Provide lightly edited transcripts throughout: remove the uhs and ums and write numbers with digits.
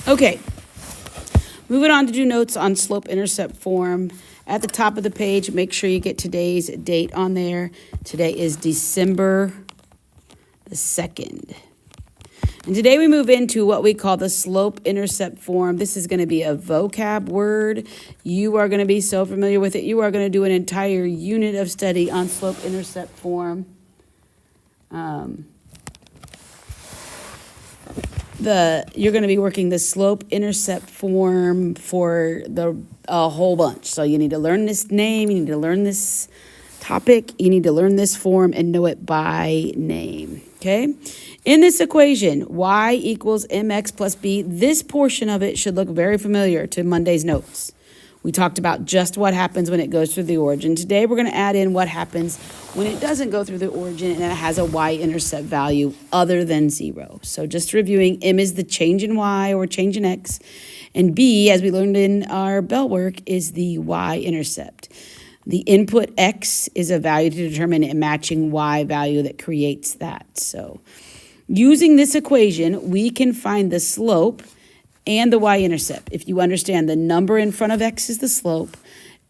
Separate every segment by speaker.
Speaker 1: Okay, moving on to do notes on slope-intercept form. At the top of the page, make sure you get today's date on there. Today is December the 2nd. And today we move into what we call the slope-intercept form. This is going to be a vocab word. You are going to be so familiar with it. You are going to do an entire unit of study on slope-intercept form. You're going to be working the slope-intercept form for a whole bunch. So you need to learn this name, you need to learn this topic, you need to learn this form and know it by name, okay? In this equation, y equals mx plus b, this portion of it should look very familiar to Monday's notes. We talked about just what happens when it goes through the origin. Today, we're going to add in what happens when it doesn't go through the origin and it has a y-intercept value other than 0. So just reviewing, m is the change in y or change in x, and b, as we learned in our bell work, is the y-intercept. The input x is a value to determine a matching y value that creates that. So using this equation, we can find the slope and the y-intercept. If you understand the number in front of x is the slope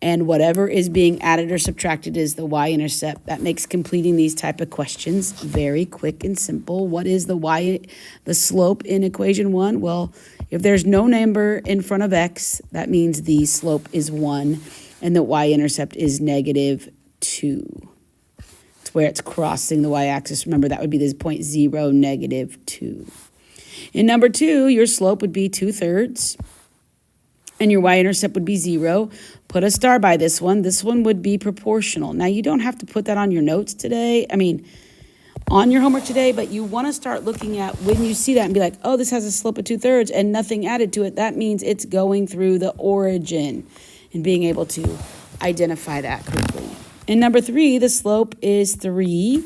Speaker 1: and whatever is being added or subtracted is the y-intercept, that makes completing these type of questions very quick and simple. What is the slope in equation 1? Well, if there's no number in front of x, that means the slope is 1 and the y-intercept is -2. It's where it's crossing the y-axis. Remember, that would be this point 0, -2. In number 2, your slope would be 2/3, and your y-intercept would be 0. Put a star by this one. This one would be proportional. Now, you don't have to put that on your notes today. On your homework today, but you want to start looking at when you see that and be like, oh, this has a slope of 2/3 and nothing added to it. That means it's going through the origin, and being able to identify that quickly. In number 3, the slope is 3,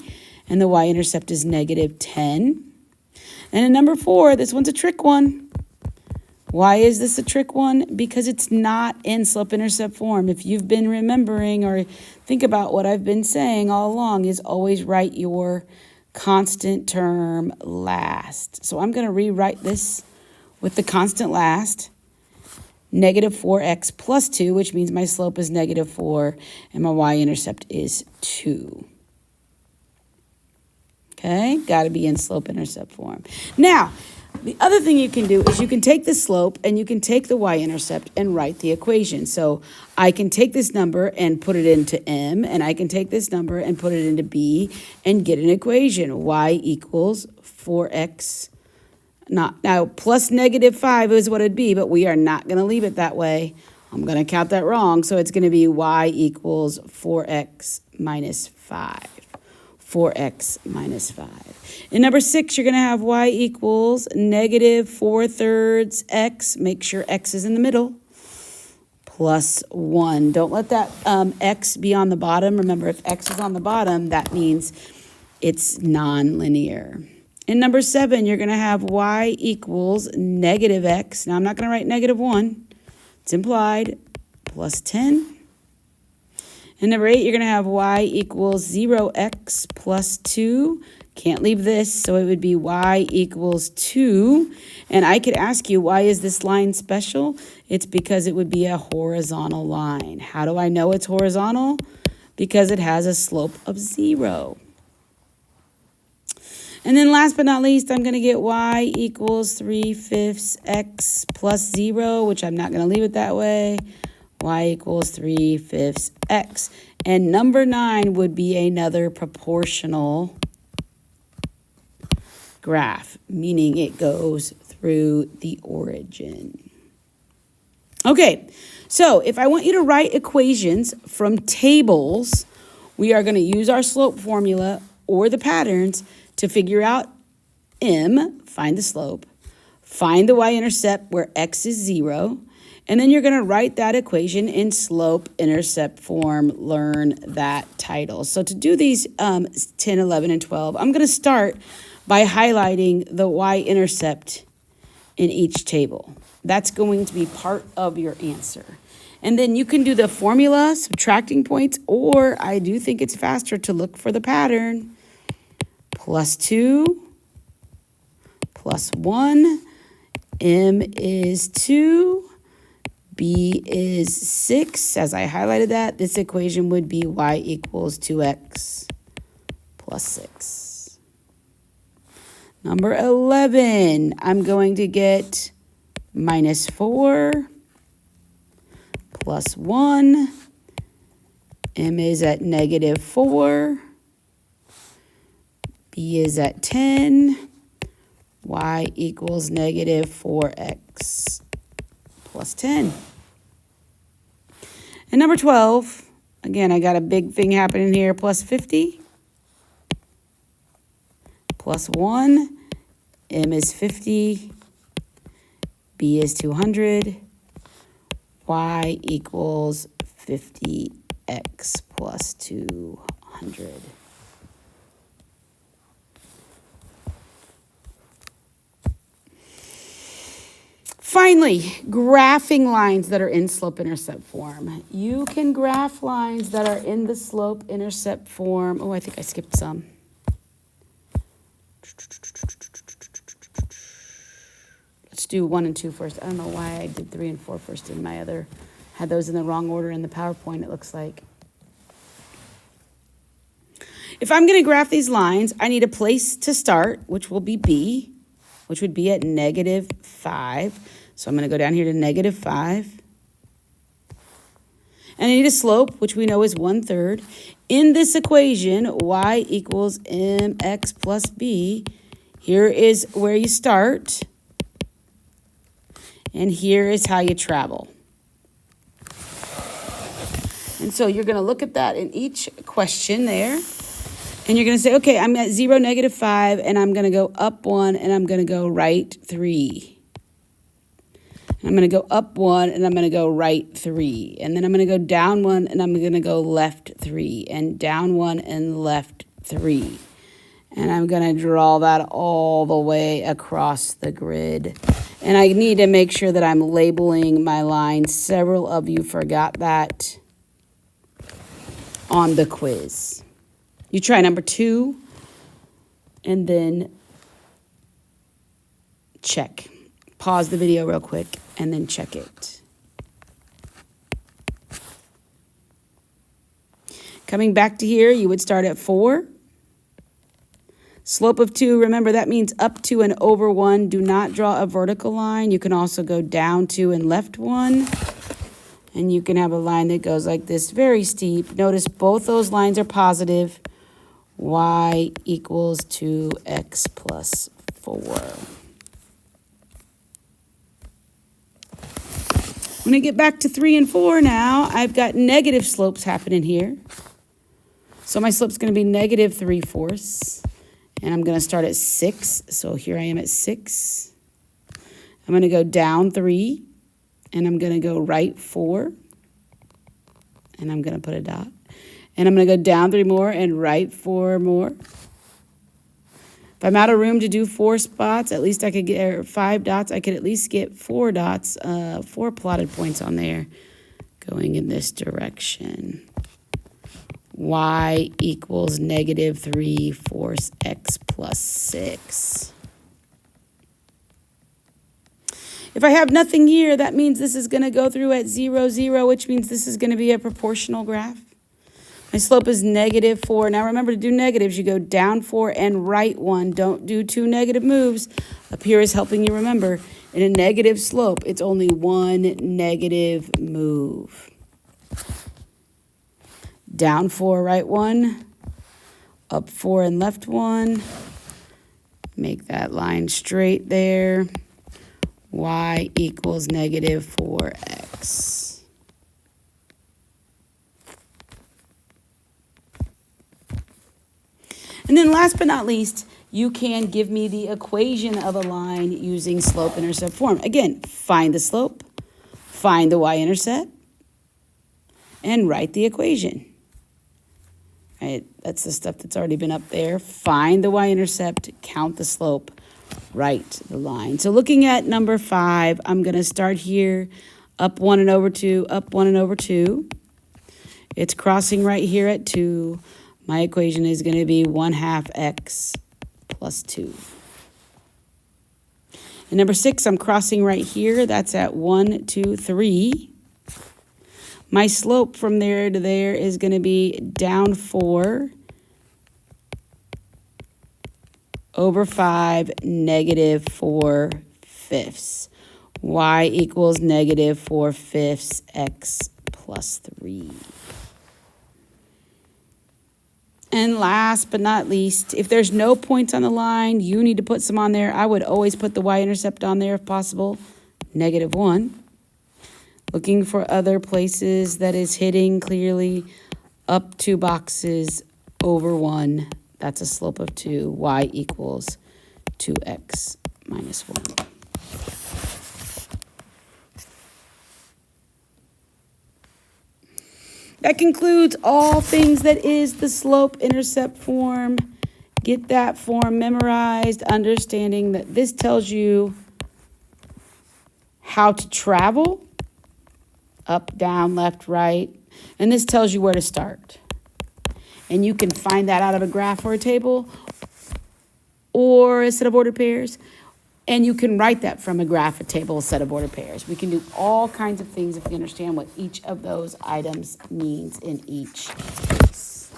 Speaker 1: and the y-intercept is -10. And in number 4, this one's a trick one. Why is this a trick one? Because it's not in slope-intercept form. If you've been remembering or think about what I've been saying all along, is always write your constant term last. So I'm going to rewrite this with the constant last. -4x plus 2, which means my slope is -4, and my y-intercept is 2. Okay, got to be in slope-intercept form. Now, the other thing you can do is you can take the slope and you can take the y-intercept and write the equation. So I can take this number and put it into m, and I can take this number and put it into b and get an equation. Y equals 4x. Now, plus -5 is what it'd be, but we are not going to leave it that way. I'm going to count that wrong. So it's going to be y equals 4x minus 5. 4x minus 5. In number 6, you're going to have y equals -4/3 x. Make sure x is in the middle. Plus 1. Don't let that x be on the bottom. Remember, if x is on the bottom, that means it's nonlinear. In number 7, you're going to have y equals -x. Now, I'm not going to write -1. It's implied. Plus 10. In number 8, you're going to have y equals 0x plus 2. Can't leave this, so it would be y equals 2. And I could ask you, why is this line special? It's because it would be a horizontal line. How do I know it's horizontal? Because it has a slope of 0. And then last but not least, I'm going to get y equals 3/5 x plus 0, which I'm not going to leave it that way. Y equals 3/5 x. And number 9 would be another proportional graph, meaning it goes through the origin. Okay, so if I want you to write equations from tables, we are going to use our slope formula or the patterns to figure out m, find the slope, find the y-intercept where x is 0, and then you're going to write that equation in slope-intercept form, learn that title. So to do these 10, 11, and 12, I'm going to start by highlighting the y-intercept in each table. That's going to be part of your answer. And then you can do the formula, subtracting points, or I do think it's faster to look for the pattern. +2, +1, M is 2. B is 6. As I highlighted that, this equation would be y equals 2x plus 6. Number 11, I'm going to get minus 4 plus 1. M is at negative 4. B is at 10. Y equals negative 4x plus 10. And number 12, again, I got a big thing happening here, plus 50. Plus 1. M is 50. B is 200. Y equals 50x plus 200. Finally, graphing lines that are in slope-intercept form. You can graph lines that are in the slope-intercept form. Oh, I think I skipped some. Let's do 1 and 2 first. I don't know why I did 3 and 4 first in my other. Had those in the wrong order in the PowerPoint, it looks like. If I'm going to graph these lines, I need a place to start, which will be B, which would be at negative 5. So I'm going to go down here to negative 5. And I need a slope, which we know is 1/3. In this equation, y equals mx plus b. Here is where you start. And here is how you travel. And so you're going to look at that in each question there. And you're going to say, okay, I'm at 0, negative 5, and I'm going to go up 1, and I'm going to go right 3. I'm going to go up 1, and I'm going to go right 3. And then I'm going to go down 1, and I'm going to go left 3. And down 1 and left 3. And I'm going to draw that all the way across the grid. And I need to make sure that I'm labeling my lines. Several of you forgot that on the quiz. You try number 2, and then check. Pause the video real quick, and then check it. Coming back to here, you would start at 4. Slope of 2, remember that means up 2 and over 1. Do not draw a vertical line. You can also go down 2 and left 1. And you can have a line that goes like this, very steep. Notice both those lines are positive. Y equals 2x plus 4. When I get back to 3 and 4 now, I've got negative slopes happening here. So my slope's going to be negative 3/4. And I'm going to start at 6. So here I am at 6. I'm going to go down 3. And I'm going to go right 4. And I'm going to put a dot. And I'm going to go down 3 more and right 4 more. If I'm out of room to do 4 spots, at least I could get, or 5 dots, I could at least get 4 dots, 4 plotted points on there going in this direction. Y equals negative 3/4 x plus 6. If I have nothing here, that means this is going to go through at 0, 0, which means this is going to be a proportional graph. My slope is negative 4. Now remember, to do negatives, you go down 4 and right 1. Don't do 2 negative moves. Up here is helping you remember. In a negative slope, it's only 1 negative move. Down 4, right 1. Up 4 and left 1. Make that line straight there. Y equals negative 4x. And then last but not least, you can give me the equation of a line using slope-intercept form. Again, find the slope, find the y-intercept, and write the equation. Right? That's the stuff that's already been up there. Find the y-intercept, count the slope, write the line. So looking at number 5, I'm going to start here, up 1 and over 2, up 1 and over 2. It's crossing right here at 2. My equation is going to be 1/2 x plus 2. And number 6, I'm crossing right here. That's at 1, 2, 3. My slope from there to there is going to be down 4 over 5, negative 4/5. Y equals negative 4/5 x plus 3. And last but not least, if there's no points on the line, you need to put some on there. I would always put the y-intercept on there if possible, negative 1. Looking for other places that is hitting clearly, up 2 boxes, over 1. That's a slope of 2. Y equals 2x minus 1. That concludes all things that is the slope-intercept form. Get that form memorized, understanding that this tells you how to travel, up, down, left, right, and this tells you where to start. And you can find that out of a graph or a table or a set of ordered pairs, and you can write that from a graph, a table, a set of ordered pairs. We can do all kinds of things if we understand what each of those items means in each case.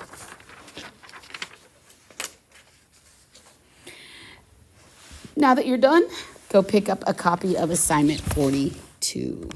Speaker 1: Now that you're done, go pick up a copy of assignment 42.